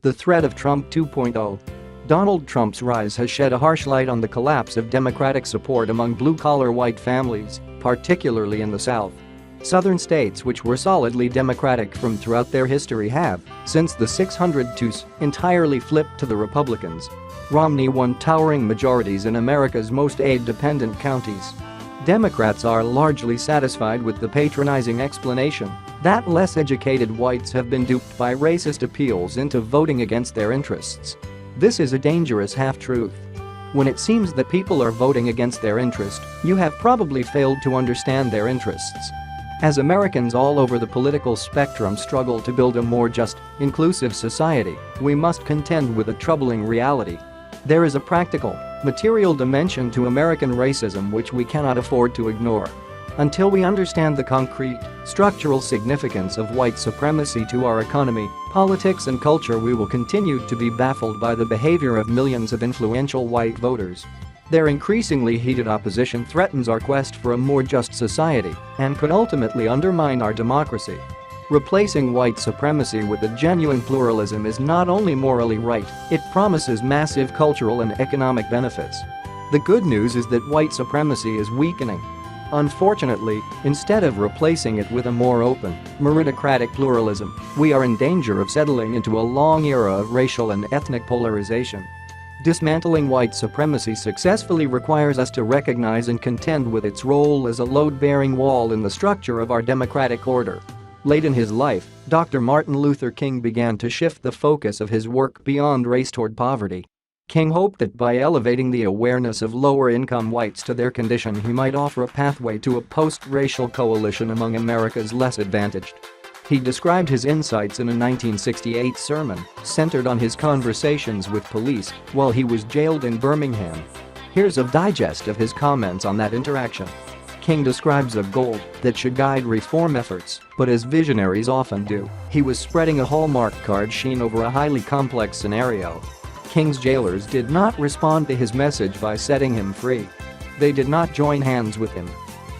The threat of Trump 2.0. Donald Trump's rise has shed a harsh light on the collapse of Democratic support among blue-collar white families, particularly in the South. Southern states which were solidly Democratic from throughout their history have, since the 602s, entirely flipped to the Republicans. Romney won towering majorities in America's most aid-dependent counties. Democrats are largely satisfied with the patronizing explanation that less educated whites have been duped by racist appeals into voting against their interests. This is a dangerous half-truth. When it seems that people are voting against their interest, you have probably failed to understand their interests. As Americans all over the political spectrum struggle to build a more just, inclusive society, we must contend with a troubling reality. There is a practical, material dimension to American racism which we cannot afford to ignore. Until we understand the concrete, structural significance of white supremacy to our economy, politics and culture, we will continue to be baffled by the behavior of millions of influential white voters. Their increasingly heated opposition threatens our quest for a more just society and could ultimately undermine our democracy. Replacing white supremacy with a genuine pluralism is not only morally right, it promises massive cultural and economic benefits. The good news is that white supremacy is weakening. Unfortunately, instead of replacing it with a more open, meritocratic pluralism, we are in danger of settling into a long era of racial and ethnic polarization. Dismantling white supremacy successfully requires us to recognize and contend with its role as a load-bearing wall in the structure of our democratic order. Late in his life, Dr. Martin Luther King began to shift the focus of his work beyond race toward poverty. King hoped that by elevating the awareness of lower-income whites to their condition he might offer a pathway to a post-racial coalition among America's less advantaged. He described his insights in a 1968 sermon centered on his conversations with police while he was jailed in Birmingham. Here's a digest of his comments on that interaction. King describes a goal that should guide reform efforts, but as visionaries often do, he was spreading a Hallmark card sheen over a highly complex scenario. King's jailers did not respond to his message by setting him free. They did not join hands with him.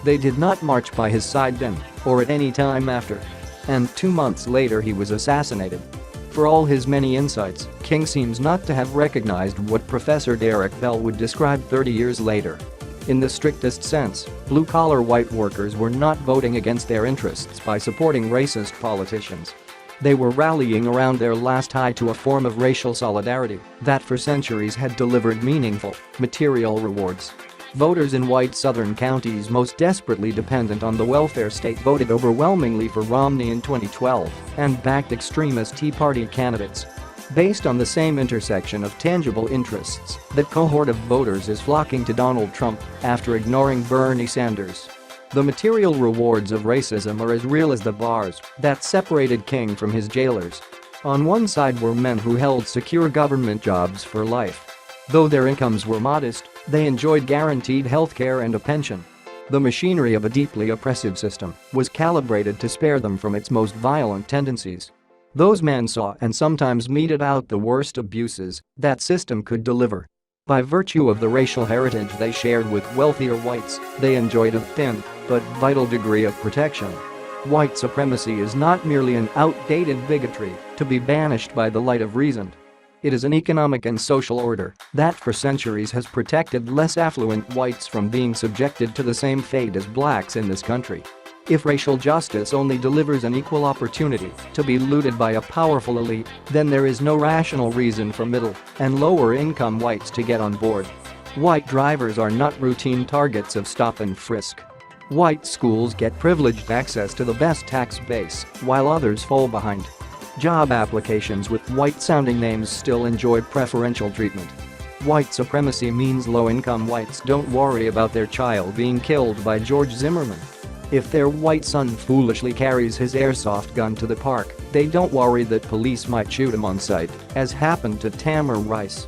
They did not march by his side then, or at any time after. And 2 months later he was assassinated. For all his many insights, King seems not to have recognized what Professor Derek Bell would describe 30 years later. In the strictest sense, blue-collar white workers were not voting against their interests by supporting racist politicians. They were rallying around their last tie to a form of racial solidarity that for centuries had delivered meaningful, material rewards. Voters in white southern counties most desperately dependent on the welfare state voted overwhelmingly for Romney in 2012 and backed extremist Tea Party candidates. Based on the same intersection of tangible interests, that cohort of voters is flocking to Donald Trump after ignoring Bernie Sanders. The material rewards of racism are as real as the bars that separated King from his jailers. On one side were men who held secure government jobs for life. Though their incomes were modest, they enjoyed guaranteed health care and a pension. The machinery of a deeply oppressive system was calibrated to spare them from its most violent tendencies. Those men saw and sometimes meted out the worst abuses that system could deliver. By virtue of the racial heritage they shared with wealthier whites, they enjoyed a thin but vital degree of protection. White supremacy is not merely an outdated bigotry to be banished by the light of reason. It is an economic and social order that for centuries has protected less affluent whites from being subjected to the same fate as blacks in this country. If racial justice only delivers an equal opportunity to be looted by a powerful elite, then there is no rational reason for middle and lower-income whites to get on board. White drivers are not routine targets of stop and frisk. White schools get privileged access to the best tax base, while others fall behind. Job applications with white-sounding names still enjoy preferential treatment. White supremacy means low-income whites don't worry about their child being killed by George Zimmerman. If their white son foolishly carries his airsoft gun to the park, they don't worry that police might shoot him on sight, as happened to Tamir Rice.